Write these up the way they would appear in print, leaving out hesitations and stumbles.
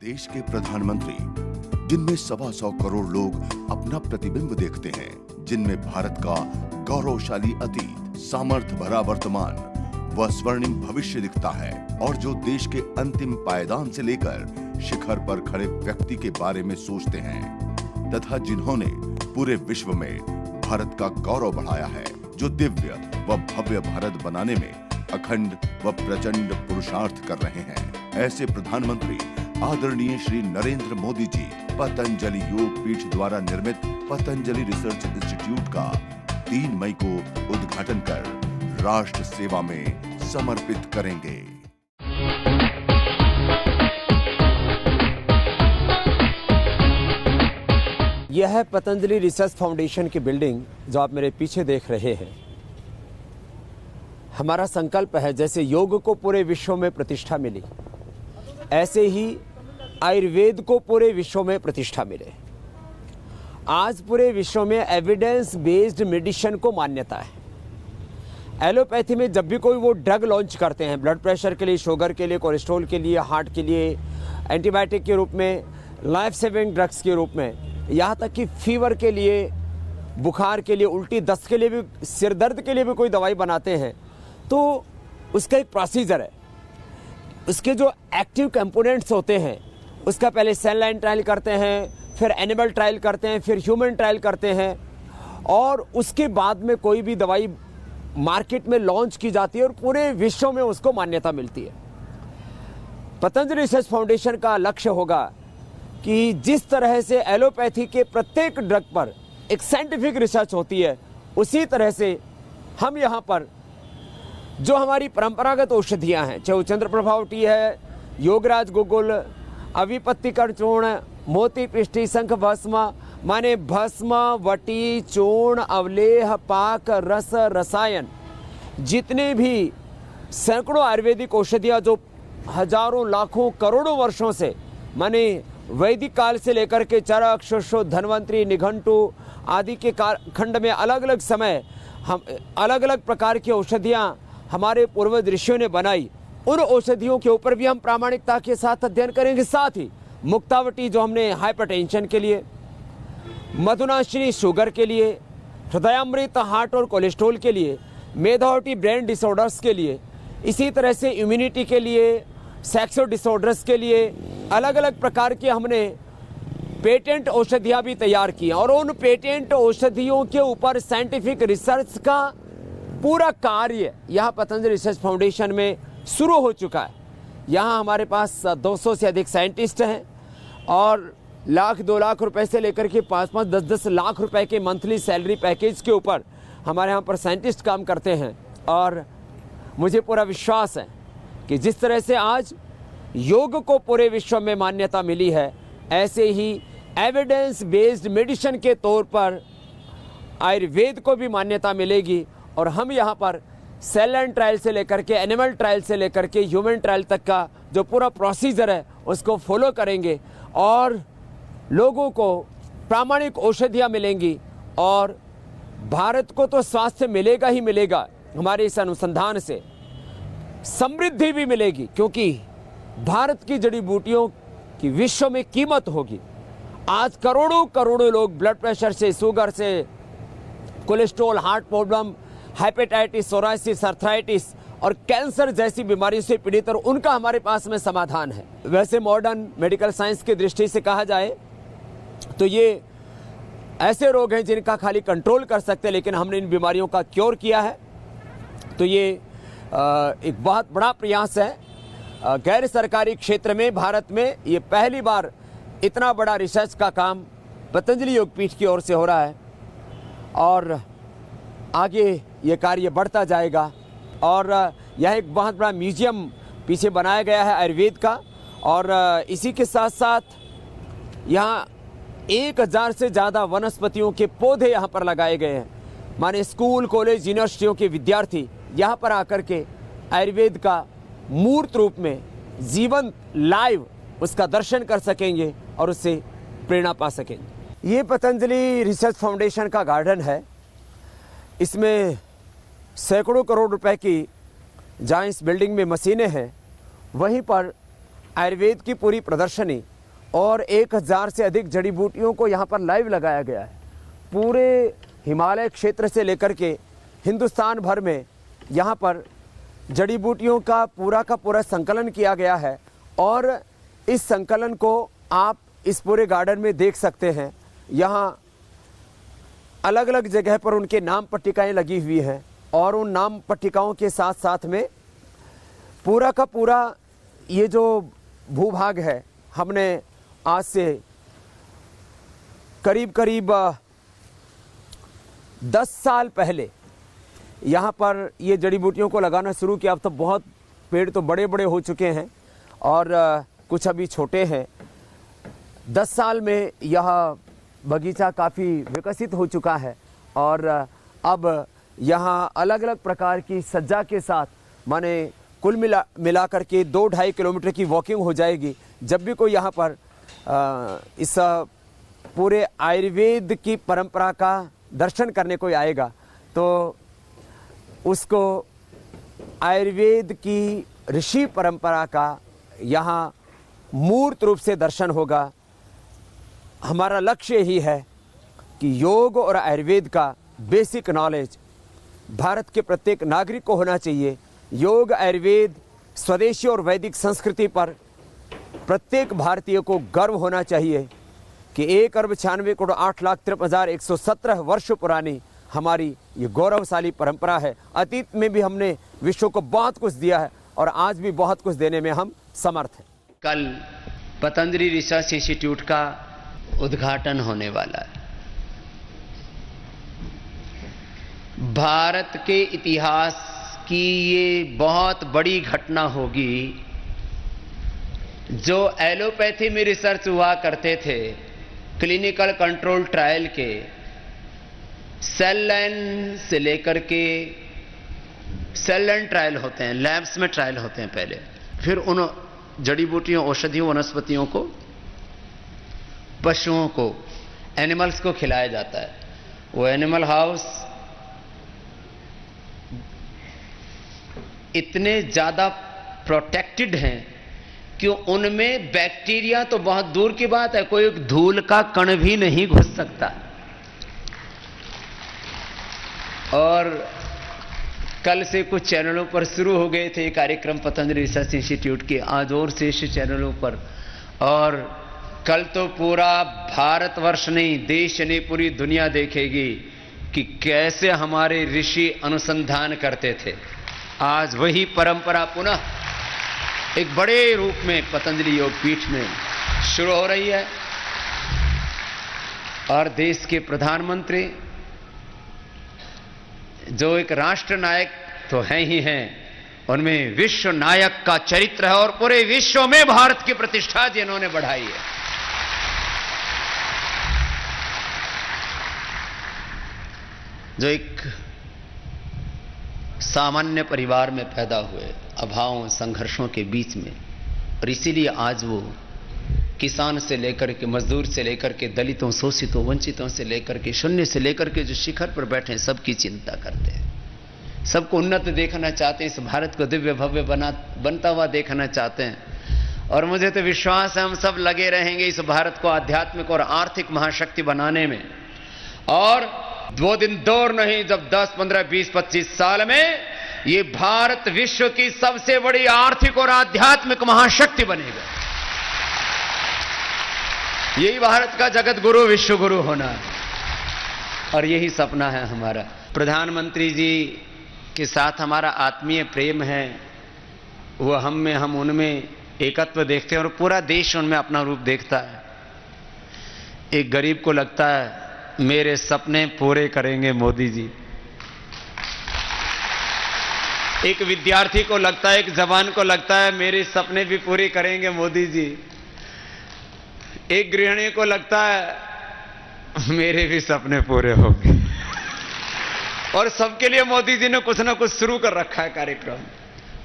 देश के प्रधानमंत्री, जिनमें 125 करोड़ लोग अपना प्रतिबिंब देखते हैं, जिनमें भारत का गौरवशाली अतीत, सामर्थ्य भरा वर्तमान व स्वर्णिम भविष्य दिखता है, और जो देश के अंतिम पायदान से लेकर शिखर पर खड़े व्यक्ति के बारे में सोचते हैं, तथा जिन्होंने पूरे विश्व में भारत का गौरव बढ़ाया है, जो दिव्य व भव्य भारत बनाने में अखंड व प्रचंड पुरुषार्थ कर रहे हैं। ऐसे प्रधानमंत्री आदरणीय श्री नरेंद्र मोदी जी पतंजलि योग पीठ द्वारा निर्मित पतंजलि रिसर्च इंस्टीट्यूट का 3 मई को उद्घाटन कर राष्ट्र सेवा में समर्पित करेंगे। यह है पतंजलि रिसर्च फाउंडेशन की बिल्डिंग जो आप मेरे पीछे देख रहे हैं। हमारा संकल्प है, जैसे योग को पूरे विश्व में प्रतिष्ठा मिली, ऐसे ही आयुर्वेद को पूरे विश्व में प्रतिष्ठा मिले। आज पूरे विश्व में एविडेंस बेस्ड मेडिसिन को मान्यता है। एलोपैथी में जब भी कोई वो ड्रग लॉन्च करते हैं, ब्लड प्रेशर के लिए, शुगर के लिए, कोलेस्ट्रॉल के लिए, हार्ट के लिए, एंटीबायोटिक के रूप में, लाइफ सेविंग ड्रग्स के रूप में, यहाँ तक कि फीवर के लिए, बुखार के लिए, उल्टी दस्त के लिए भी, सिर दर्द के लिए भी कोई दवाई बनाते हैं, तो उसका एक प्रोसीजर है। उसके जो एक्टिव कंपोनेंट्स होते हैं, उसका पहले सेल लाइन ट्रायल करते हैं, फिर एनिमल ट्रायल करते हैं, फिर ह्यूमन ट्रायल करते हैं, और उसके बाद में कोई भी दवाई मार्केट में लॉन्च की जाती है और पूरे विश्व में उसको मान्यता मिलती है। पतंजलि रिसर्च फाउंडेशन का लक्ष्य होगा कि जिस तरह से एलोपैथी के प्रत्येक ड्रग पर एक साइंटिफिक रिसर्च होती है, उसी तरह से हम यहाँ पर जो हमारी परंपरागत औषधियाँ हैं, चाहे चंद्र प्रभाव टी है, योगराज गुगुल, अविपत्तिकर चूर्ण, मोती पृष्टि, शंख भस्म, माने भस्म, वटी, चूर्ण, अवलेह, पाक, रस, रसायन, जितने भी सैकड़ों आयुर्वेदिक औषधियाँ जो हजारों, लाखों, करोड़ों वर्षों से, माने वैदिक काल से लेकर के चरक, सुश्रुत, धन्वंतरी, निघंटु आदि के खंड में अलग अलग समय हम अलग अलग प्रकार की औषधियाँ हमारे पूर्वज ऋषियों ने बनाई, उन औषधियों के ऊपर भी हम प्रामाणिकता के साथ अध्ययन करेंगे। साथ ही मुक्तावटी जो हमने हाइपरटेंशन के लिए, मधुनाशिनी शुगर के लिए, हृदयामृत हार्ट और कोलेस्ट्रॉल के लिए, मेधावटी ब्रेन डिसऑर्डर्स के लिए, इसी तरह से इम्यूनिटी के लिए, सेक्सो डिसऑर्डर्स के लिए अलग अलग प्रकार की हमने पेटेंट औषधियाँ भी तैयार की, और उन पेटेंट औषधियों के ऊपर साइंटिफिक रिसर्च का पूरा कार्य यहाँ पतंजलि रिसर्च फाउंडेशन में शुरू हो चुका है। यहाँ हमारे पास 200 से अधिक साइंटिस्ट हैं, और लाख 2 लाख रुपए से लेकर के 5-5, 10-10 लाख रुपए के मंथली सैलरी पैकेज के ऊपर हमारे यहाँ पर साइंटिस्ट काम करते हैं। और मुझे पूरा विश्वास है कि जिस तरह से आज योग को पूरे विश्व में मान्यता मिली है, ऐसे ही एविडेंस बेस्ड मेडिसिन के तौर पर आयुर्वेद को भी मान्यता मिलेगी, और हम यहाँ पर सेल लाइन ट्रायल से लेकर के एनिमल ट्रायल से लेकर के ह्यूमन ट्रायल तक का जो पूरा प्रोसीजर है उसको फॉलो करेंगे, और लोगों को प्रामाणिक औषधियाँ मिलेंगी, और भारत को तो स्वास्थ्य मिलेगा ही मिलेगा, हमारे इस अनुसंधान से समृद्धि भी मिलेगी, क्योंकि भारत की जड़ी बूटियों की विश्व में कीमत होगी। आज करोड़ों करोड़ों लोग ब्लड प्रेशर से, शुगर से, cholesterol, heart problem, hepatitis, psoriasis, arthritis और कैंसर जैसी बीमारियों से पीड़ित, और उनका हमारे पास में समाधान है। वैसे मॉडर्न मेडिकल साइंस की दृष्टि से कहा जाए तो ये ऐसे रोग हैं जिनका खाली कंट्रोल कर सकते हैं, लेकिन हमने इन बीमारियों का क्योर किया है। तो ये एक बहुत बड़ा प्रयास है। गैर सरकारी क्षेत्र में भारत में ये पहली बार इतना बड़ा रिसर्च का काम पतंजलि योग पीठ की ओर से हो रहा है, और आगे ये कार्य बढ़ता जाएगा। और यह एक बहुत बड़ा म्यूजियम पीछे बनाया गया है आयुर्वेद का, और इसी के साथ साथ यहाँ 1000 से ज़्यादा वनस्पतियों के पौधे यहाँ पर लगाए गए हैं। माने स्कूल, कॉलेज, यूनिवर्सिटियों के विद्यार्थी यहाँ पर आकर के आयुर्वेद का मूर्त रूप में जीवन लाइव उसका दर्शन कर सकेंगे और उससे प्रेरणा पा सकेंगे। ये पतंजलि रिसर्च फाउंडेशन का गार्डन है। इसमें सैकड़ों करोड़ रुपए की जहाँ इस बिल्डिंग में मशीनें हैं, वहीं पर आयुर्वेद की पूरी प्रदर्शनी और 1000 से अधिक जड़ी बूटियों को यहाँ पर लाइव लगाया गया है। पूरे हिमालय क्षेत्र से लेकर के हिंदुस्तान भर में यहाँ पर जड़ी बूटियों का पूरा संकलन किया गया है और इस संकलन को आप इस पूरे गार्डन में देख सकते हैं। यहाँ अलग अलग जगह पर उनके नाम पट्टिकाएं लगी हुई हैं और उन नाम पट्टिकाओं के साथ साथ में पूरा का पूरा ये जो भूभाग है, हमने आज से करीब 10 साल पहले यहाँ पर ये जड़ी बूटियों को लगाना शुरू किया। अब तो बहुत पेड़ तो बड़े बड़े हो चुके हैं और कुछ अभी छोटे हैं। 10 साल में यह बगीचा काफ़ी विकसित हो चुका है और अब यहाँ अलग अलग प्रकार की सज्जा के साथ माने कुल मिला करके 2-2.5 किलोमीटर की वॉकिंग हो जाएगी। जब भी कोई यहाँ पर इस पूरे आयुर्वेद की परंपरा का दर्शन करने कोई आएगा तो उसको आयुर्वेद की ऋषि परंपरा का यहाँ मूर्त रूप से दर्शन होगा। हमारा लक्ष्य यही है कि योग और आयुर्वेद का बेसिक नॉलेज भारत के प्रत्येक नागरिक को होना चाहिए। योग, आयुर्वेद, स्वदेशी और वैदिक संस्कृति पर प्रत्येक भारतीय को गर्व होना चाहिए कि 1,96,08,53,117 वर्ष पुरानी हमारी ये गौरवशाली परंपरा है। अतीत में भी हमने विश्व को बहुत कुछ दिया है और आज भी बहुत कुछ देने में हम समर्थ हैं। कल पतंजलि रिसर्च इंस्टीट्यूट का उद्घाटन होने वाला है। भारत के इतिहास की ये बहुत बड़ी घटना होगी। जो एलोपैथी में रिसर्च हुआ करते थे, क्लिनिकल कंट्रोल ट्रायल के सेल लाइन से लेकर के सेल लाइन ट्रायल होते हैं, लैब्स में ट्रायल होते हैं पहले, फिर उन जड़ी बूटियों, औषधियों, वनस्पतियों को पशुओं को, एनिमल्स को खिलाया जाता है। वो एनिमल हाउस इतने ज्यादा प्रोटेक्टेड हैं कि उनमें बैक्टीरिया तो बहुत दूर की बात है, कोई धूल का कण भी नहीं घुस सकता। और कल से कुछ चैनलों पर शुरू हो गए थे कार्यक्रम पतंजलि रिसर्च इंस्टीट्यूट के, आज और शेष चैनलों पर। और कल तो पूरा भारतवर्ष नहीं, देश नहीं, पूरी दुनिया देखेगी कि कैसे हमारे ऋषि अनुसंधान करते थे। आज वही परंपरा पुनः एक बड़े रूप में पतंजलि योग पीठ में शुरू हो रही है। और देश के प्रधानमंत्री जो एक राष्ट्र नायक तो हैं ही हैं, उनमें विश्व नायक का चरित्र है और पूरे विश्व में भारत की प्रतिष्ठा जिन्होंने बढ़ाई है। जो एक सामान्य परिवार में पैदा हुए, अभावों, संघर्षों के बीच में, और इसीलिए आज वो किसान से लेकर के मजदूर से लेकर के दलितों, शोषितों, वंचितों से लेकर के शून्य से लेकर के जो शिखर पर बैठे हैं, सबकी चिंता करते हैं, सबको उन्नत देखना चाहते हैं, इस भारत को दिव्य भव्य बनता हुआ देखना चाहते हैं। और मुझे तो विश्वास है हम सब लगे रहेंगे इस भारत को आध्यात्मिक और आर्थिक महाशक्ति बनाने में। और 2 दिन दूर नहीं, जब 10, 15, 20, 25 साल में ये भारत विश्व की सबसे बड़ी आर्थिक और आध्यात्मिक महाशक्ति बनेगा। यही भारत का जगत गुरु, विश्व गुरु होना है, और यही सपना है हमारा। प्रधानमंत्री जी के साथ हमारा आत्मीय प्रेम है, वो हम में, हम उनमें एकत्व देखते हैं और पूरा देश उनमें अपना रूप देखता है। एक गरीब को लगता है मेरे सपने पूरे करेंगे मोदी जी, एक विद्यार्थी को लगता है, एक जवान को लगता है मेरे सपने भी पूरे करेंगे मोदी जी, एक गृहिणी को लगता है मेरे भी सपने पूरे होंगे। और सबके लिए मोदी जी ने कुछ ना कुछ शुरू कर रखा है कार्यक्रम।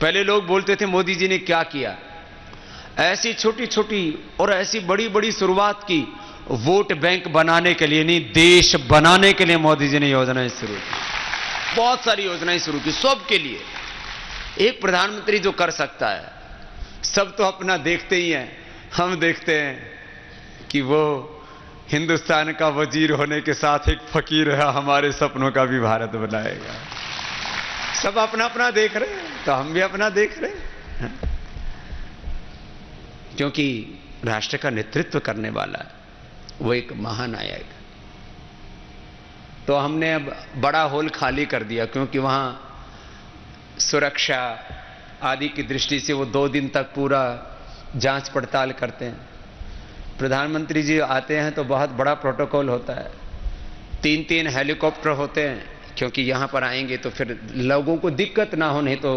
पहले लोग बोलते थे मोदी जी ने क्या किया, ऐसी छोटी छोटी और ऐसी बड़ी बड़ी शुरुआत की, वोट बैंक बनाने के लिए नहीं, देश बनाने के लिए मोदी जी ने योजनाएं शुरू की, बहुत सारी योजनाएं शुरू की सबके लिए। एक प्रधानमंत्री जो कर सकता है सब तो अपना देखते ही हैं, हम देखते हैं कि वो हिंदुस्तान का वजीर होने के साथ एक फकीर है, हमारे सपनों का भी भारत बनाएगा। सब अपना अपना देख रहे हैं, तो हम भी अपना देख रहे हैं, क्योंकि राष्ट्र का नेतृत्व करने वाला वो एक महानायक। तो हमने अब बड़ा हॉल खाली कर दिया, क्योंकि वहां सुरक्षा आदि की दृष्टि से वो 2 दिन तक पूरा जांच पड़ताल करते हैं। प्रधानमंत्री जी आते हैं तो बहुत बड़ा प्रोटोकॉल होता है, 3-3 हेलीकॉप्टर होते हैं, क्योंकि यहां पर आएंगे तो फिर लोगों को दिक्कत ना हो, नहीं तो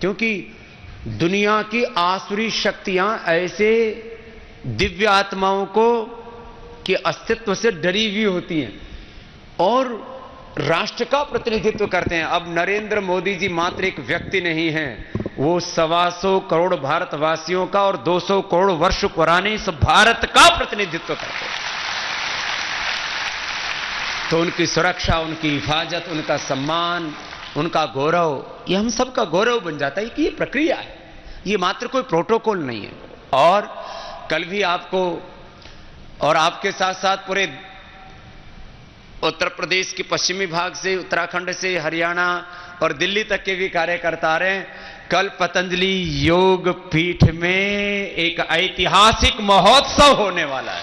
क्योंकि दुनिया की आसुरी शक्तियां ऐसे दिव्य आत्माओं को के अस्तित्व से डरी हुई होती हैं और राष्ट्र का प्रतिनिधित्व करते हैं। अब नरेंद्र मोदी जी मात्र एक व्यक्ति नहीं हैं, वो 125 करोड़ भारतवासियों का और 200 करोड़ वर्ष पुराने इस भारत का प्रतिनिधित्व करते हैं। तो उनकी सुरक्षा, उनकी हिफाजत, उनका सम्मान, उनका गौरव, ये हम सबका गौरव बन जाता है कि ये प्रक्रिया है, ये मात्र कोई प्रोटोकॉल नहीं है। और कल भी आपको और आपके साथ साथ पूरे उत्तर प्रदेश के पश्चिमी भाग से, उत्तराखंड से, हरियाणा और दिल्ली तक के भी कार्यकर्ता आ रहे हैं। कल पतंजलि योग पीठ में एक ऐतिहासिक महोत्सव होने वाला है।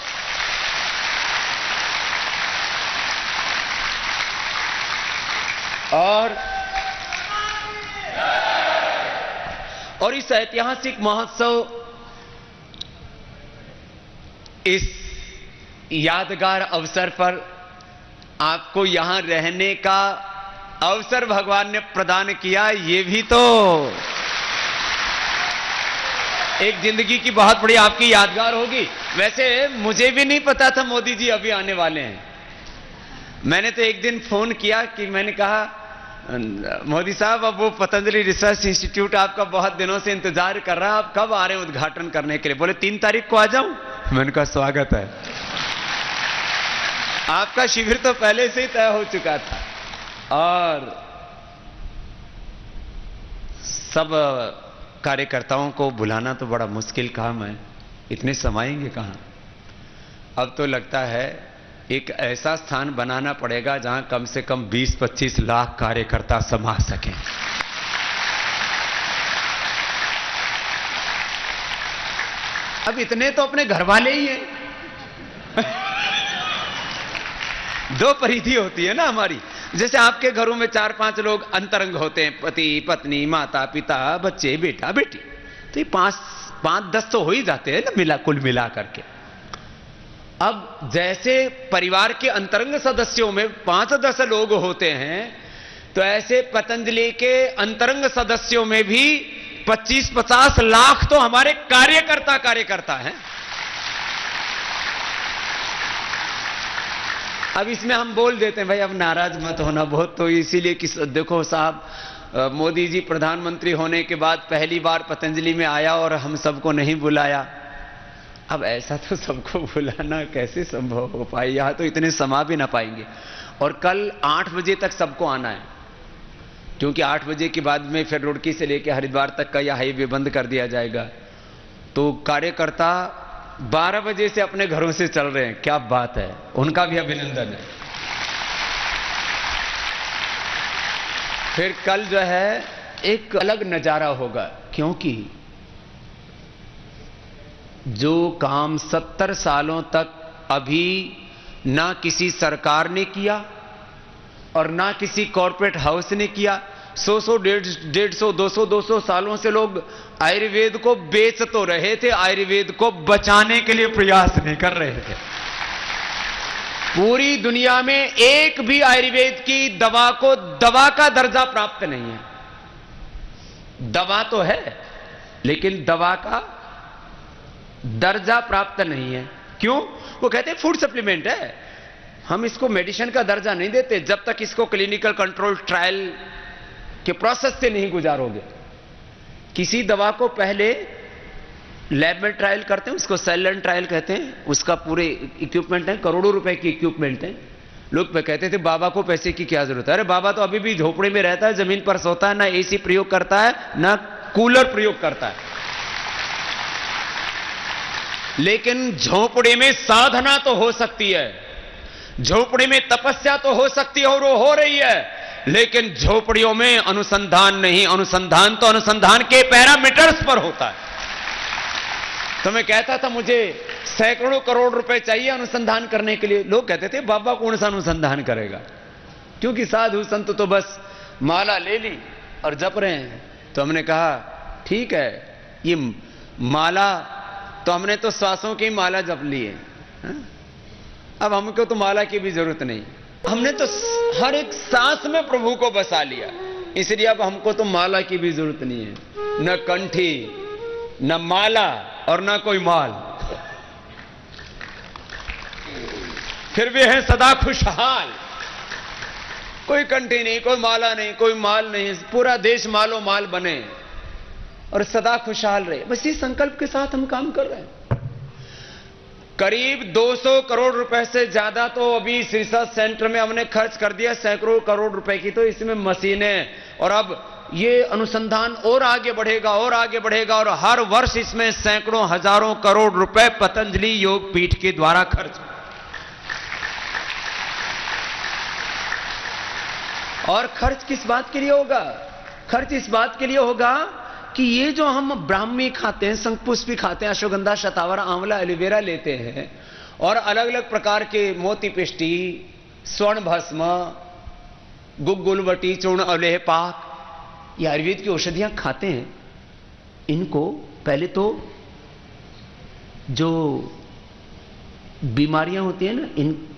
और इस ऐतिहासिक महोत्सव, इस यादगार अवसर पर आपको यहां रहने का अवसर भगवान ने प्रदान किया। ये भी तो एक जिंदगी की बहुत बड़ी आपकी यादगार होगी। वैसे मुझे भी नहीं पता था मोदी जी अभी आने वाले हैं। मैंने तो एक दिन फोन किया कि मैंने कहा मोदी साहब, अब वो पतंजलि रिसर्च इंस्टीट्यूट आपका बहुत दिनों से इंतजार कर रहा है, आप कब आ रहे हैं उद्घाटन करने के लिए? बोले 3 तारीख को आ जाऊं। मैंने कहा स्वागत है, आपका शिविर तो पहले से ही तय हो चुका था। और सब कार्यकर्ताओं को बुलाना तो बड़ा मुश्किल काम है, इतने समाएंगे कहां। अब तो लगता है एक ऐसा स्थान बनाना पड़ेगा जहां कम से कम 20-25 लाख कार्यकर्ता समा सकें। अब इतने तो अपने घर वाले ही हैं। 2 परिधि होती है ना हमारी। जैसे आपके घरों में 4-5 लोग अंतरंग होते हैं, पति पत्नी, माता पिता, बच्चे, बेटा बेटी, तो ये 5-10 तो हो ही जाते हैं ना कुल मिला करके। अब जैसे परिवार के अंतरंग सदस्यों में 5-10 लोग होते हैं, तो ऐसे पतंजलि के अंतरंग सदस्यों में भी 25-50 लाख तो हमारे कार्यकर्ता हैं। अब इसमें हम बोल देते हैं भाई अब नाराज मत होना बहुत, तो इसीलिए कि देखो साहब, मोदी जी प्रधानमंत्री होने के बाद पहली बार पतंजलि में आया और हम सबको नहीं बुलाया। अब ऐसा तो सबको बुलाना कैसे संभव हो पाए, यहां तो इतने समा भी ना पाएंगे। और कल 8 बजे तक सबको आना है, क्योंकि 8 बजे के बाद में फिर रुड़की से लेकर हरिद्वार तक का यह हाईवे बंद कर दिया जाएगा। तो कार्यकर्ता 12 बजे से अपने घरों से चल रहे हैं, क्या बात है, उनका भी अभिनंदन है। फिर कल जो है एक अलग नजारा होगा, क्योंकि जो काम 70 सालों तक अभी ना किसी सरकार ने किया और ना किसी कॉरपोरेट हाउस ने किया, 100, 150, 200 सालों से लोग आयुर्वेद को बेच तो रहे थे, आयुर्वेद को बचाने के लिए प्रयास नहीं कर रहे थे। पूरी दुनिया में एक भी आयुर्वेद की दवा को दवा का दर्जा प्राप्त नहीं है। दवा तो है, लेकिन दवा का दर्जा प्राप्त नहीं है। क्यों? वो कहते हैं फूड सप्लीमेंट है, हम इसको मेडिसिन का दर्जा नहीं देते जब तक इसको क्लिनिकल कंट्रोल ट्रायल के प्रोसेस से नहीं गुजारोगे। किसी दवा को पहले लैब में ट्रायल करते हैं, उसको सेल लाइन ट्रायल कहते हैं, उसका पूरे इक्विपमेंट है, करोड़ों रुपए की इक्विपमेंट है। लोग कहते थे बाबा को पैसे की क्या जरूरत है, अरे बाबा तो अभी भी झोपड़े में रहता है, जमीन पर सोता है, ना एसी प्रयोग करता है, ना कूलर प्रयोग करता है। लेकिन झोपड़ी में साधना तो हो सकती है, झोपड़ी में तपस्या तो हो सकती है और वो हो रही है, लेकिन झोपड़ियों में अनुसंधान नहीं। अनुसंधान तो अनुसंधान के पैरामीटर्स पर होता है। तो मैं कहता था मुझे सैकड़ों करोड़ रुपए चाहिए अनुसंधान करने के लिए। लोग कहते थे बाबा कौन सा अनुसंधान करेगा, क्योंकि साधु संत तो बस माला ले ली और जप रहे हैं। तो हमने कहा ठीक है, ये माला तो हमने तो श्वासों की माला जप ली है, अब हमको तो माला की भी जरूरत नहीं, हमने तो हर एक सांस में प्रभु को बसा लिया, इसलिए अब हमको तो माला की भी जरूरत नहीं है, न कंठी न माला और न कोई माल, फिर भी है सदा खुशहाल। कोई कंठी नहीं, कोई माला नहीं, कोई माल नहीं, पूरा देश मालो माल बने और सदा खुशहाल रहे। बस इस संकल्प के साथ हम काम कर रहे हैं। करीब 200 करोड़ रुपए से ज्यादा तो अभी इस रिसर्च सेंटर में हमने खर्च कर दिया, सैकड़ों करोड़ रुपए की तो इसमें मशीनें, और अब ये अनुसंधान और आगे बढ़ेगा और आगे बढ़ेगा, और हर वर्ष इसमें सैकड़ों हजारों करोड़ रुपए पतंजलि योग पीठ के द्वारा खर्च। और खर्च किस बात के लिए होगा? खर्च इस बात के लिए होगा कि ये जो हम ब्राह्मी खाते हैं, शंखपुष्पी खाते हैं, अश्वगंधा, शतावरा, आंवला, एलोवेरा लेते हैं, और अलग अलग प्रकार के मोती पिष्टी, स्वर्ण भस्म, गुग्गुलवटी, चूर्ण, अवलेह, पाक, ये आयुर्वेद की औषधियां खाते हैं। इनको पहले तो जो बीमारियां होती हैं ना, इनकी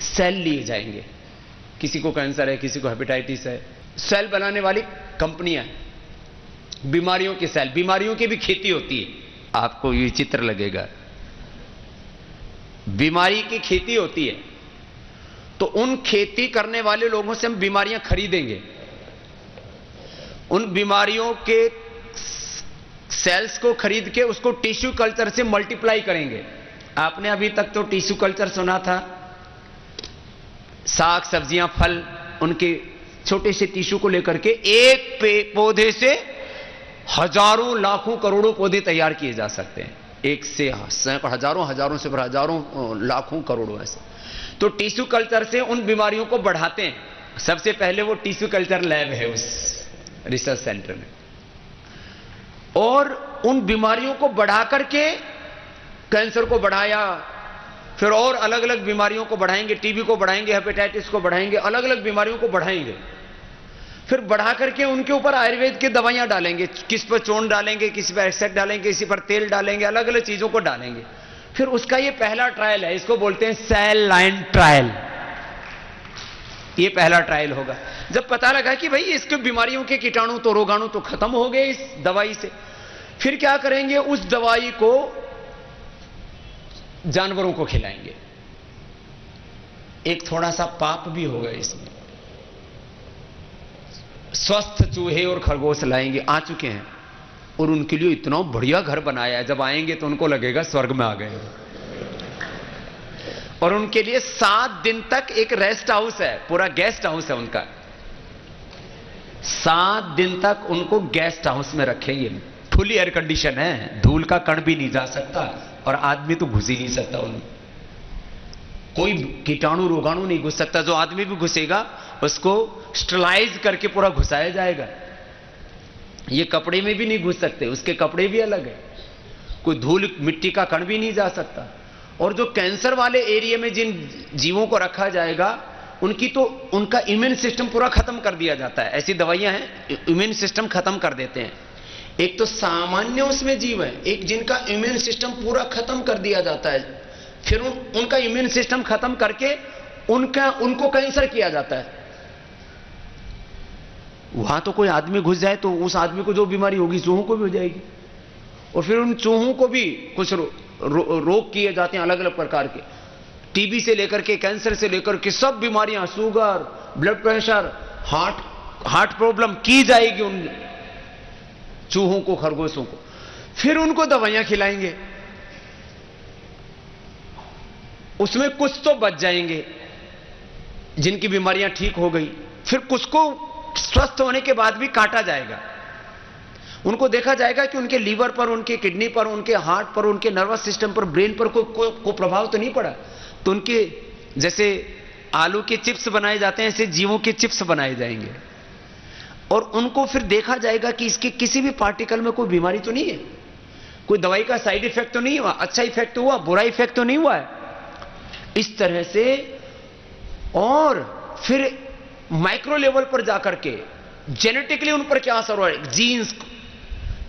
सेल लिए जाएंगे। किसी को कैंसर है, किसी को हेपेटाइटिस है, सेल बनाने वाली कंपनियां हैं, बीमारियों की सेल, बीमारियों की भी खेती होती है। आपको ये चित्र लगेगा, बीमारी की खेती होती है, तो उन खेती करने वाले लोगों से हम बीमारियां खरीदेंगे, उन बीमारियों के सेल्स को खरीद के उसको टिश्यू कल्चर से मल्टीप्लाई करेंगे। आपने अभी तक तो टिश्यू कल्चर सुना था, साग सब्जियां फल, उनके छोटे से टिश्यू को लेकर के एक पौधे से हजारों लाखों करोड़ों पौधे तैयार किए जा सकते हैं, एक से सैकड़ों, हजारों से हजारों लाखों करोड़ों ऐसे। तो टिश्यू कल्चर से उन बीमारियों को बढ़ाते हैं। सबसे पहले वो टिश्यू कल्चर लैब है उस रिसर्च सेंटर में, और उन बीमारियों को बढ़ा करके कैंसर को बढ़ाया, फिर और अलग अलग बीमारियों को बढ़ाएंगे, टीबी को बढ़ाएंगे, हेपेटाइटिस को बढ़ाएंगे, अलग अलग बीमारियों को बढ़ाएंगे, फिर बढ़ा करके उनके ऊपर आयुर्वेद की दवाइयां डालेंगे, किस पर चूर्ण डालेंगे, किसी पर एक्सेक्ट डालेंगे, किसी पर तेल डालेंगे, अलग अलग चीजों को डालेंगे। फिर उसका ये पहला ट्रायल है, इसको बोलते हैं सेल लाइन ट्रायल। ये पहला ट्रायल होगा। जब पता लगा कि भाई इसके बीमारियों के कीटाणु तो रोगाणु तो खत्म हो गए इस दवाई से, फिर क्या करेंगे, उस दवाई को जानवरों को खिलाएंगे। एक थोड़ा सा पाप भी होगा इसमें। स्वस्थ चूहे और खरगोश लाएंगे, आ चुके हैं, और उनके लिए इतना बढ़िया घर बनाया है, जब आएंगे तो उनको लगेगा स्वर्ग में आ गए। और उनके लिए 7 दिन तक एक रेस्ट हाउस है, पूरा गेस्ट हाउस है उनका। 7 दिन तक उनको गेस्ट हाउस में रखेंगे, फुली एयर कंडीशन है, धूल का कण भी नहीं जा सकता और आदमी तो घुस ही नहीं सकता उनमें, कोई कीटाणु रोगाणु नहीं घुस सकता। जो आदमी भी घुसेगा उसको स्टरलाइज करके पूरा घुसाया जाएगा। ये कपड़े में भी नहीं घुस सकते, उसके कपड़े भी अलग है, कोई धूल मिट्टी का कण भी नहीं जा सकता। और जो कैंसर वाले एरिया में जिन जीवों को रखा जाएगा, उनका इम्यून सिस्टम पूरा खत्म कर दिया जाता है। ऐसी दवाइयां हैं, इम्यून सिस्टम खत्म कर देते हैं। एक तो सामान्य उसमें जीव है, एक जिनका इम्यून सिस्टम पूरा खत्म कर दिया जाता है, फिर उनका इम्यून सिस्टम खत्म करके उनको कैंसर किया जाता है। वहां तो कोई आदमी घुस जाए तो उस आदमी को जो बीमारी होगी चूहों को भी हो जाएगी, और फिर उन चूहों को भी कुछ रोग किए जाते हैं अलग अलग प्रकार के, टीबी से लेकर के कैंसर से लेकर के सब बीमारियां, sugar, blood pressure, heart problem की जाएगी उन चूहों को, खरगोशों को। फिर उनको दवाइयां खिलाएंगे, उसमें कुछ तो बच जाएंगे जिनकी बीमारियां ठीक हो गई, फिर कुछ को स्वस्थ होने के बाद भी काटा जाएगा। उनको देखा जाएगा कि उनके लीवर पर, उनके किडनी पर, उनके हार्ट पर, उनके नर्वस सिस्टम पर, ब्रेन पर कोई प्रभाव तो नहीं पड़ा। तो उनके जैसे आलू के चिप्स बनाए जाते हैं, ऐसे जीवों के चिप्स बनाए जाएंगे और उनको फिर देखा जाएगा कि इसके किसी भी पार्टिकल में कोई बीमारी तो नहीं है, कोई दवाई का साइड इफेक्ट तो नहीं हुआ, अच्छा इफेक्ट तो हुआ, बुरा इफेक्ट तो नहीं हुआ है। इस तरह से और फिर माइक्रो लेवल पर जाकर के जेनेटिकली उन पर क्या असर हो रहा है,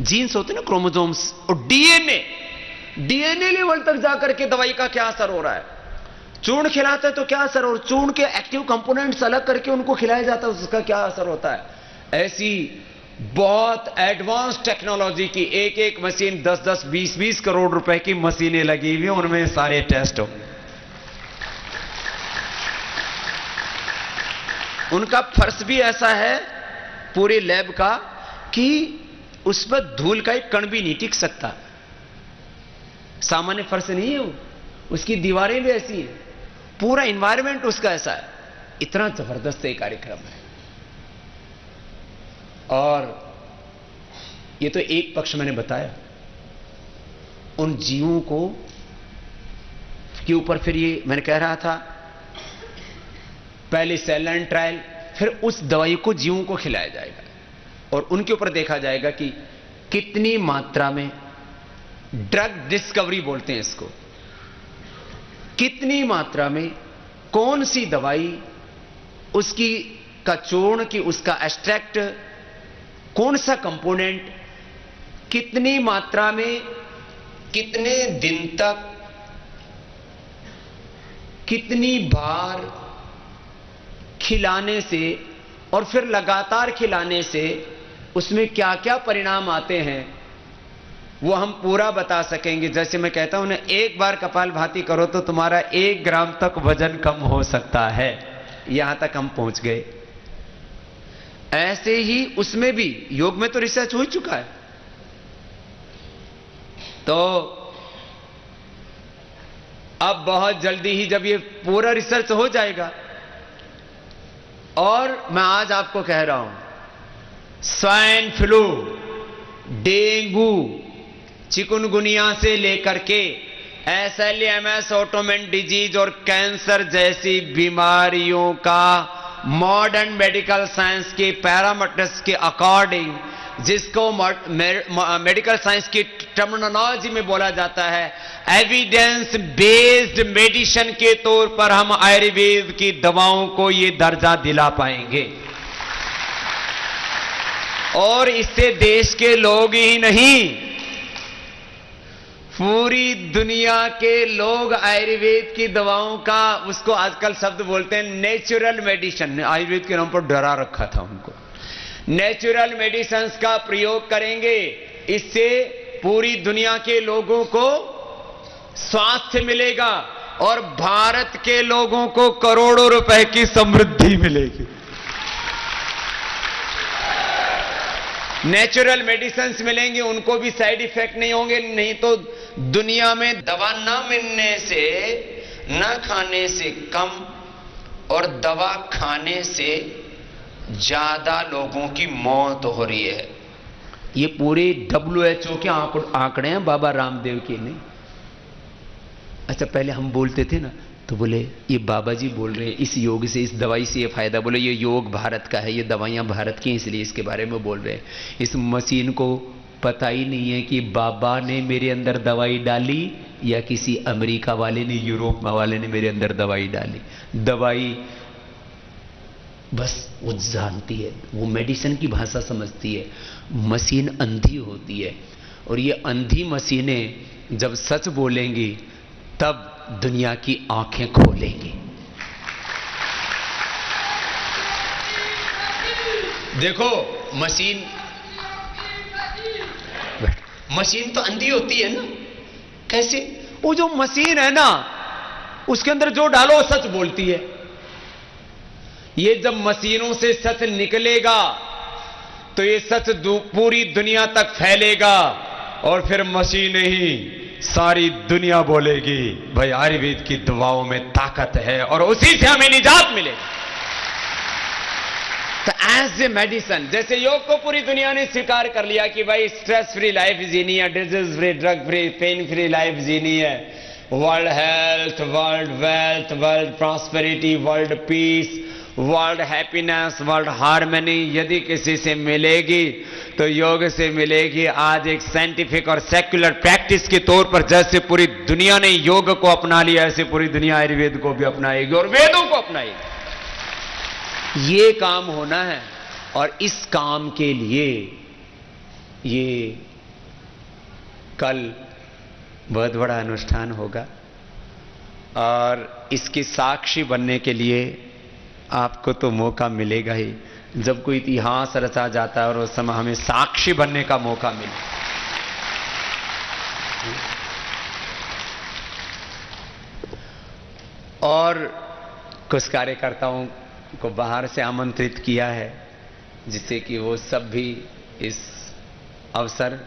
जीन्स होते ना, क्रोमोसोम्स, और डीएनए लेवल तक जाकर के दवाई का क्या असर हो रहा है। चूर्ण खिलाते हैं तो क्या असर, और चूर्ण के एक्टिव कंपोनेंट्स अलग करके उनको खिलाया जाता है, उसका क्या असर होता है। ऐसी बहुत एडवांस टेक्नोलॉजी की एक एक मशीन 10-10, 20-20 करोड़ रुपए की मशीनें लगी हुई, उनमें सारे टेस्ट हो। उनका फर्श भी ऐसा है पूरे लैब का कि उस पर धूल का एक कण भी नहीं टिक सकता। सामान्य फर्श नहीं है वो, उसकी दीवारें भी ऐसी हैं, पूरा एनवायरनमेंट उसका ऐसा है। इतना जबरदस्त ये कार्यक्रम है। और ये तो एक पक्ष मैंने बताया, उन जीवों को के ऊपर फिर ये मैंने कह रहा था, पहले सेल लाइन ट्रायल, फिर उस दवाई को जीवों को खिलाया जाएगा और उनके ऊपर देखा जाएगा कि कितनी मात्रा में, ड्रग डिस्कवरी बोलते हैं इसको, कितनी मात्रा में कौन सी दवाई, उसकी का चूर्ण की, उसका एक्सट्रैक्ट, कौन सा कंपोनेंट, कितनी मात्रा में, कितने दिन तक, कितनी बार खिलाने से और फिर लगातार खिलाने से उसमें क्या क्या परिणाम आते हैं, वो हम पूरा बता सकेंगे। जैसे मैं कहता हूं ना, एक बार कपालभाति करो तो तुम्हारा 1 ग्राम तक वजन कम हो सकता है, यहां तक हम पहुंच गए। ऐसे ही उसमें भी, योग में तो रिसर्च हो चुका है। तो अब बहुत जल्दी ही जब ये पूरा रिसर्च हो जाएगा, और मैं आज आपको कह रहा हूं, स्वाइन फ्लू, डेंगू, चिकुनगुनिया से लेकर के SLMS, ऑटोमेन डिजीज और कैंसर जैसी बीमारियों का मॉडर्न मेडिकल साइंस के पैरामीटर्स के अकॉर्डिंग, जिसको मेडिकल साइंस की टर्मिनोलॉजी में बोला जाता है एविडेंस बेस्ड मेडिसिन के तौर पर, हम आयुर्वेद की दवाओं को ये दर्जा दिला पाएंगे। और इससे देश के लोग ही नहीं, पूरी दुनिया के लोग आयुर्वेद की दवाओं का, उसको आजकल शब्द बोलते हैं नेचुरल मेडिसिन, आयुर्वेद के नाम पर डरा रखा था उनको, नेचुरल मेडिसिन का प्रयोग करेंगे। इससे पूरी दुनिया के लोगों को स्वास्थ्य मिलेगा और भारत के लोगों को करोड़ों रुपए की समृद्धि मिलेगी। नेचुरल मेडिसिन मिलेंगे, उनको भी साइड इफेक्ट नहीं होंगे। नहीं तो दुनिया में दवा ना मिलने से, ना खाने से कम और दवा खाने से ज्यादा लोगों की मौत हो रही है। ये पूरे WHO के आंकड़े हैं, बाबा रामदेव के नहीं। अच्छा, पहले हम बोलते थे ना, तो बोले ये बाबा जी बोल रहे हैं, इस योग से, इस दवाई से ये फायदा, बोले ये योग भारत का है, ये दवाइयां भारत की, इसलिए इसके बारे में बोल रहे हैं। इस मशीन को पता ही नहीं है कि बाबा ने मेरे अंदर दवाई डाली या किसी अमेरिका वाले ने, यूरोप वाले ने मेरे अंदर दवाई डाली। दवाई बस वो जानती है, वो मेडिसिन की भाषा समझती है। मशीन अंधी होती है, और ये अंधी मशीनें जब सच बोलेंगी तब दुनिया की आंखें खोलेंगी। देखो, मशीन तो अंधी होती है ना। कैसे? वो जो मशीन है ना, उसके अंदर जो डालो सच बोलती है। ये जब मशीनों से सच निकलेगा तो ये सच पूरी दुनिया तक फैलेगा, और फिर मशीनें ही सारी दुनिया बोलेगी भाई आयुर्वेद की दवाओं में ताकत है, और उसी से हमें निजात मिलेगी। तो एज ए मेडिसिन, जैसे योग को पूरी दुनिया ने स्वीकार कर लिया कि भाई स्ट्रेस फ्री लाइफ जीनी है, disease free, drug free, pain free life जीनी है, world health, world wealth, world prosperity, world peace, world happiness, world harmony यदि किसी से मिलेगी तो योग से मिलेगी। आज एक साइंटिफिक और सेक्युलर प्रैक्टिस के तौर पर जैसे पूरी दुनिया ने योग को अपना लिया, ऐसे पूरी दुनिया आयुर्वेद को भी अपनाएगी और वेदों को अपनाएगी। ये काम होना है और इस काम के लिए ये कल बहुत बड़ा अनुष्ठान होगा और इसकी साक्षी बनने के लिए आपको तो मौका मिलेगा ही। जब कोई इतिहास रचा जाता है और उस समय हमें साक्षी बनने का मौका मिले। और कुछ कार्यकर्ताओं को बाहर से आमंत्रित किया है जिससे कि वो सब भी इस अवसर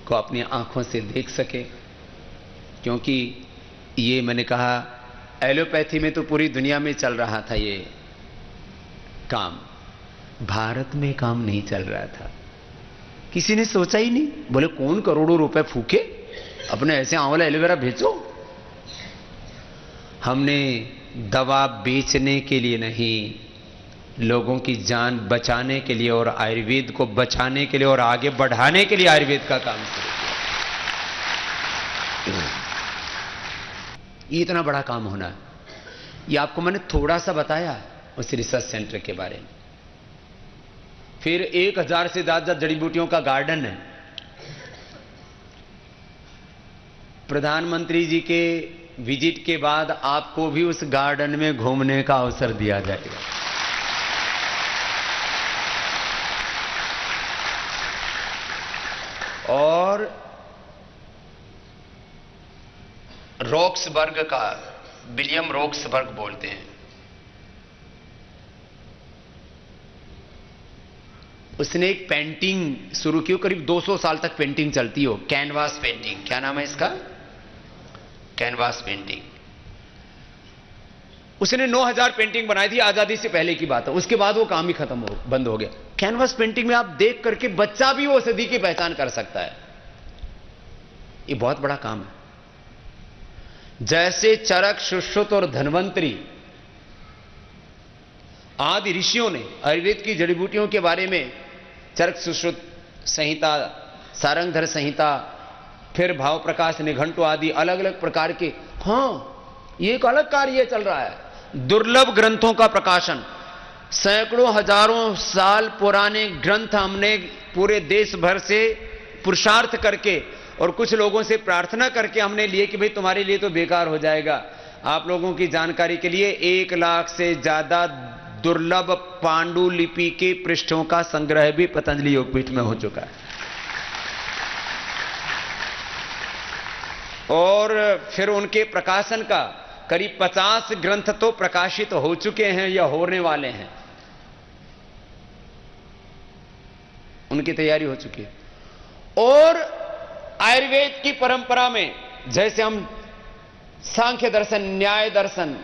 को अपनी आंखों से देख सके, क्योंकि ये मैंने कहा एलोपैथी में तो पूरी दुनिया में चल रहा था ये काम, भारत में काम नहीं चल रहा था। किसी ने सोचा ही नहीं, बोले कौन करोड़ों रुपए फूके अपने ऐसे आंवला एलोवेरा बेचो। हमने दवा बेचने के लिए नहीं, लोगों की जान बचाने के लिए और आयुर्वेद को बचाने के लिए और आगे बढ़ाने के लिए आयुर्वेद का काम शुरू किया। ये इतना बड़ा काम होना है, ये आपको मैंने थोड़ा सा बताया उस रिसर्च सेंटर के बारे में। फिर 1000 से ज्यादा जड़ी बूटियों का गार्डन है। प्रधानमंत्री जी के विजिट के बाद आपको भी उस गार्डन में घूमने का अवसर दिया जाएगा। और रॉक्सबर्ग का, विलियम रॉक्सबर्ग बोलते हैं, उसने एक पेंटिंग शुरू की, करीब 200 साल तक पेंटिंग चलती हो, कैनवास पेंटिंग। क्या नाम है इसका? Canvas painting. उसने 9000 पेंटिंग बनाई थी, आजादी से पहले की बात है। उसके बाद वो काम ही बंद हो गया। कैनवास पेंटिंग में आप देख करके बच्चा भी वो सदी की पहचान कर सकता है। ये बहुत बड़ा काम है। जैसे चरक, सुश्रुत और धन्वंतरी आदि ऋषियों ने आयुर्वेद की जड़ी बूटियों के बारे में चरक सुश्रुत संहिता, सारंगधर संहिता, फिर भाव प्रकाश निघंटु आदि अलग अलग प्रकार के, हां ये एक अलग कार्य चल रहा है। दुर्लभ ग्रंथों का प्रकाशन, सैकड़ों हजारों साल पुराने ग्रंथ हमने पूरे देश भर से पुरुषार्थ करके और कुछ लोगों से प्रार्थना करके हमने लिए कि भाई तुम्हारे लिए तो बेकार हो जाएगा। आप लोगों की जानकारी के लिए 1 लाख से ज्यादा दुर्लभ पांडुलिपि के पृष्ठों का संग्रह भी पतंजलि योगपीठ में हो चुका है। और फिर उनके प्रकाशन का करीब 50 ग्रंथ तो प्रकाशित हो चुके हैं या होने वाले हैं, उनकी तैयारी हो चुकी है। और आयुर्वेद की परंपरा में जैसे हम सांख्य दर्शन, न्याय दर्शन,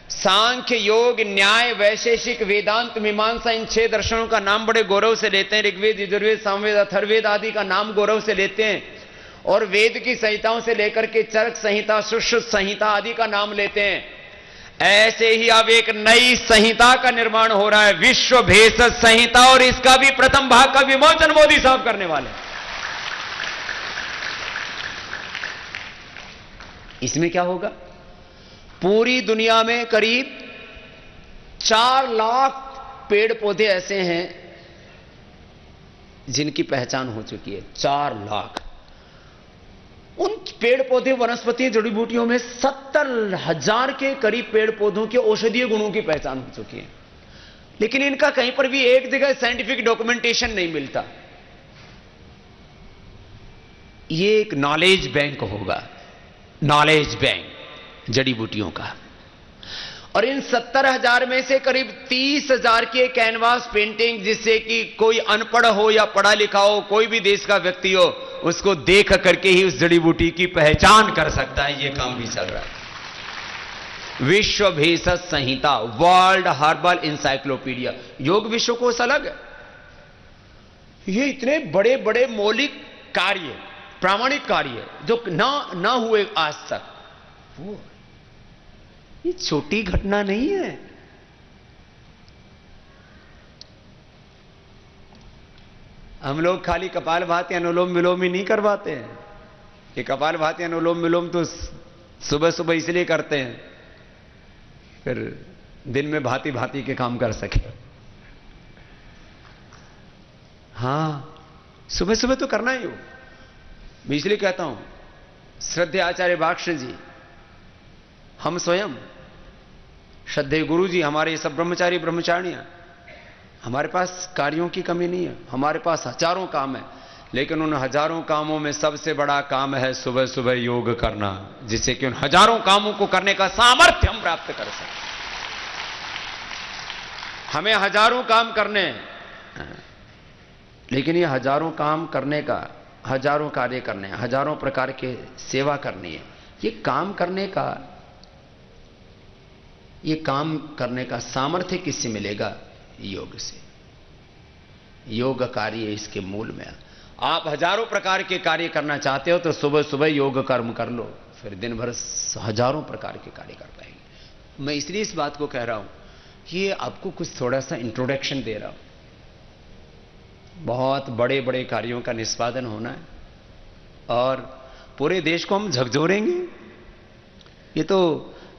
सांख्य, योग, न्याय, वैशेषिक, वेदांत, मीमांसा, इन 6 दर्शनों का नाम बड़े गौरव से लेते हैं। ऋग्वेद, यजुर्वेद, सामवेद, अथर्ववेद आदि का नाम गौरव से लेते हैं। और वेद की संहिताओं से लेकर के चरक संहिता, सुश्रुत संहिता आदि का नाम लेते हैं। ऐसे ही अब एक नई संहिता का निर्माण हो रहा है, विश्व भेषज संहिता, और इसका भी प्रथम भाग का विमोचन मोदी साहब करने वाले हैं। इसमें क्या होगा? पूरी दुनिया में करीब 4 लाख पेड़ पौधे ऐसे हैं जिनकी पहचान हो चुकी है। 4 लाख। उन पेड़ पौधे, वनस्पति, जड़ी बूटियों में 70,000 के करीब पेड़ पौधों के औषधीय गुणों की पहचान हो चुकी है। लेकिन इनका कहीं पर भी एक जगह साइंटिफिक डॉक्यूमेंटेशन नहीं मिलता। ये एक नॉलेज बैंक होगा, नॉलेज बैंक जड़ी बूटियों का। और इन 70,000 में से करीब 30,000 की कैनवास पेंटिंग, जिससे कि कोई अनपढ़ हो या पढ़ा लिखा हो, कोई भी देश का व्यक्ति हो, उसको देख करके ही उस जड़ी बूटी की पहचान कर सकता है। यह काम भी चल रहा है। विश्व भेषज संहिता, वर्ल्ड हर्बल इंसाइक्लोपीडिया। योग विश्वकोश अलग है। ये इतने बड़े बड़े मौलिक कार्य, प्रामाणिक कार्य जो ना हुए आज तक, वो ये छोटी घटना नहीं है। हम लोग खाली कपालभाति अनुलोम विलोम ही नहीं करवाते हैं। ये कपालभाति अनुलोम विलोम तो सुबह सुबह इसलिए करते हैं फिर दिन में भांति भांति के काम कर सके। हां, सुबह सुबह तो करना ही हो। मैं इसलिए कहता हूं, श्रद्धेय आचार्य बाक्ष जी, हम स्वयं, श्रद्धेय गुरु जी, हमारे ये सब ब्रह्मचारी ब्रह्मचारियां, हमारे पास कार्यों की कमी नहीं है। हमारे पास हजारों काम है, लेकिन उन हजारों कामों में सबसे बड़ा काम है सुबह सुबह योग करना, जिससे कि उन हजारों कामों को करने का सामर्थ्य हम प्राप्त कर सकें। हमें हजारों काम करने हैं, लेकिन ये हजारों काम करने का, हजारों कार्य करने हैं, हजारों प्रकार के सेवा करनी है। ये काम करने का सामर्थ्य किससे मिलेगा? योग से। योग कार्य इसके मूल में। आप हजारों प्रकार के कार्य करना चाहते हो तो सुबह सुबह योग कर्म कर लो, फिर दिन भर हजारों प्रकार के कार्य कर पाएंगे। मैं इसलिए इस बात को कह रहा हूं कि आपको कुछ थोड़ा सा इंट्रोडक्शन दे रहा हूं। बहुत बड़े बड़े कार्यों का निष्पादन होना है और पूरे देश को हम झकझोरेंगे। ये तो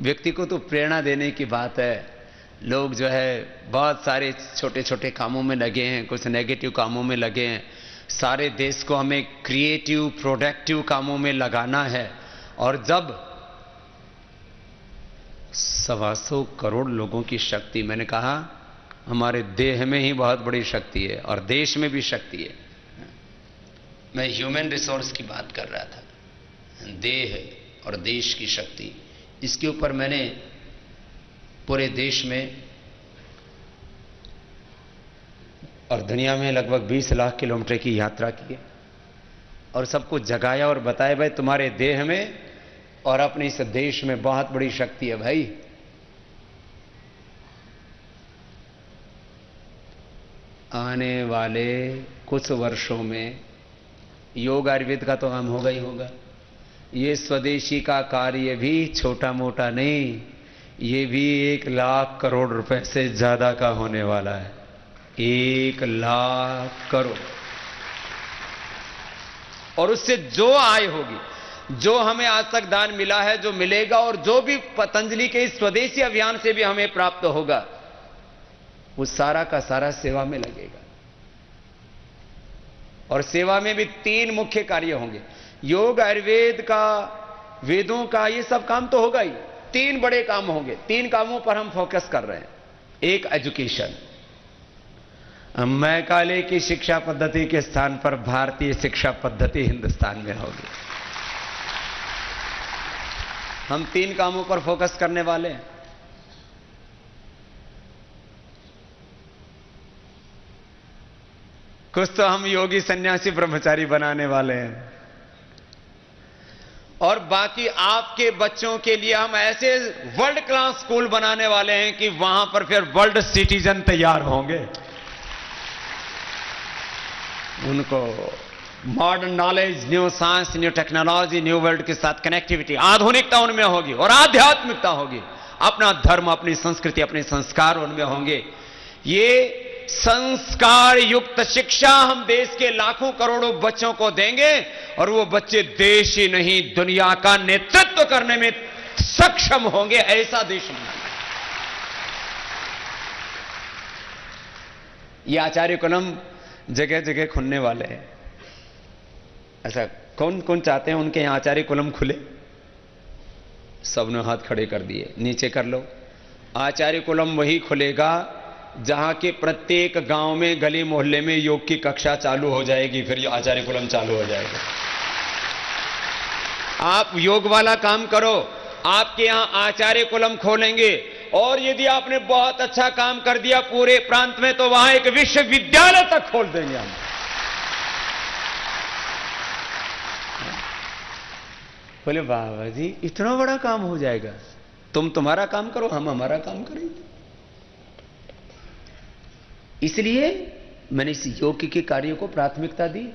व्यक्ति को तो प्रेरणा देने की बात है। लोग जो है बहुत सारे छोटे छोटे कामों में लगे हैं, कुछ नेगेटिव कामों में लगे हैं। सारे देश को हमें क्रिएटिव प्रोडक्टिव कामों में लगाना है। और जब 125 करोड़ लोगों की शक्ति, मैंने कहा हमारे देह में ही बहुत बड़ी शक्ति है और देश में भी शक्ति है। मैं ह्यूमन रिसोर्स की बात कर रहा था, देह और देश की शक्ति। इसके ऊपर मैंने पूरे देश में और दुनिया में लगभग 20 लाख किलोमीटर की यात्रा की है और सबको जगाया और बताया, भाई तुम्हारे देह में और अपने इस देश में बहुत बड़ी शक्ति है। भाई आने वाले कुछ वर्षों में योग आयुर्वेद का तो काम होगा ही होगा। ये स्वदेशी का कार्य भी छोटा मोटा नहीं, ये भी 1 लाख करोड़ रुपए से ज्यादा का होने वाला है। 1 लाख करोड़। और उससे जो आय होगी, जो हमें आज तक दान मिला है, जो मिलेगा, और जो भी पतंजलि के इस स्वदेशी अभियान से भी हमें प्राप्त होगा, वो सारा का सारा सेवा में लगेगा। और सेवा में भी 3 मुख्य कार्य होंगे। योग आयुर्वेद का, वेदों का, ये सब काम तो होगा ही। 3 बड़े काम होंगे। 3 कामों पर हम फोकस कर रहे हैं। एक, एजुकेशन। मैकाले की शिक्षा पद्धति के स्थान पर भारतीय शिक्षा पद्धति हिंदुस्तान में होगी। हम 3 कामों पर फोकस करने वाले हैं। कुछ तो हम योगी सन्यासी ब्रह्मचारी बनाने वाले हैं, और बाकी आपके बच्चों के लिए हम ऐसे वर्ल्ड क्लास स्कूल बनाने वाले हैं कि वहां पर फिर वर्ल्ड सिटीजन तैयार होंगे। उनको modern knowledge, new science, new technology, new world के साथ कनेक्टिविटी, आधुनिकता उनमें होगी और आध्यात्मिकता होगी। अपना धर्म, अपनी संस्कृति, अपने संस्कार उनमें होंगे। ये संस्कार युक्त शिक्षा हम देश के लाखों करोड़ों बच्चों को देंगे और वो बच्चे देश ही नहीं दुनिया का नेतृत्व करने में सक्षम होंगे। ऐसा देश बनाना। ये आचार्य कुलम जगह जगह खुलने वाले हैं। ऐसा कौन कौन चाहते हैं उनके यहां आचार्य कुलम खुले? सबने हाथ खड़े कर दिए। नीचे कर लो। आचार्य कुलम वही खुलेगा जहां के प्रत्येक गांव में, गली मोहल्ले में योग की कक्षा चालू हो जाएगी, फिर आचार्य कुलम चालू हो जाएगा। आप योग वाला काम करो, आपके यहां आचार्य कुलम खोलेंगे। और यदि आपने बहुत अच्छा काम कर दिया पूरे प्रांत में, तो वहां एक विश्वविद्यालय तक खोल देंगे हम। बोले बाबा जी इतना बड़ा काम हो जाएगा? तुम तुम्हारा काम करो, हम हमारा काम करेंगे। इसलिए मैंने इस योग के कार्य को प्राथमिकता दी।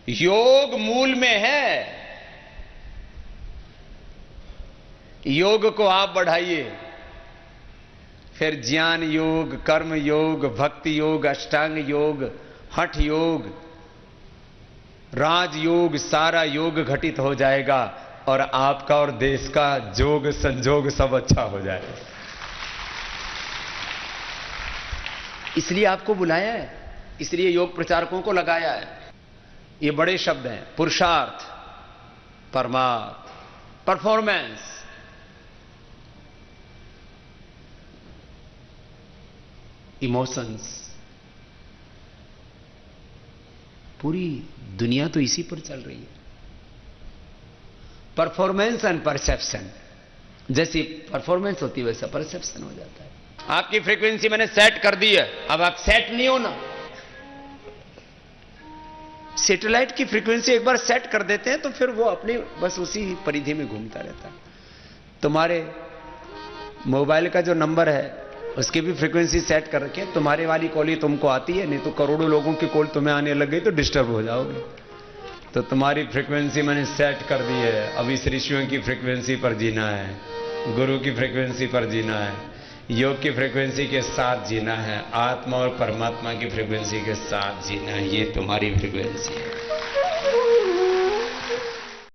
योग मूल में है, योग को आप बढ़ाइए, फिर ज्ञान योग, कर्म योग, भक्ति योग, अष्टांग योग, हठ योग, राजयोग, सारा योग घटित हो जाएगा और आपका और देश का जोग संजोग सब अच्छा हो जाएगा। इसलिए आपको बुलाया है, इसलिए योग प्रचारकों को लगाया है। ये बड़े शब्द हैं, पुरुषार्थ, परमार्थ, परफॉर्मेंस। इमोशंस, पूरी दुनिया तो इसी पर चल रही है। परफॉर्मेंस एंड परसेप्शन, जैसी परफॉर्मेंस होती है वैसा परसेप्शन हो जाता है। आपकी फ्रीक्वेंसी मैंने सेट कर दी है, अब आप सेट नहीं हो ना। सैटेलाइट की फ्रीक्वेंसी एक बार सेट कर देते हैं तो फिर वो अपनी बस उसी परिधि में घूमता रहता है। तुम्हारे मोबाइल का जो नंबर है उसकी भी फ्रीक्वेंसी सेट कर रखी है, तुम्हारे वाली कॉल ही तुमको आती है, नहीं तो करोड़ों लोगों की कॉल तुम्हें आने लग गई तो डिस्टर्ब हो जाओगे। तो तुम्हारी फ्रीक्वेंसी मैंने सेट कर दी है, अब इस ऋषियों की फ्रीक्वेंसी पर जीना है, गुरु की फ्रीक्वेंसी पर जीना है, योग की फ्रीक्वेंसी के साथ जीना है, आत्मा और परमात्मा की फ्रीक्वेंसी के साथ जीना है। ये तुम्हारी फ्रीक्वेंसी है।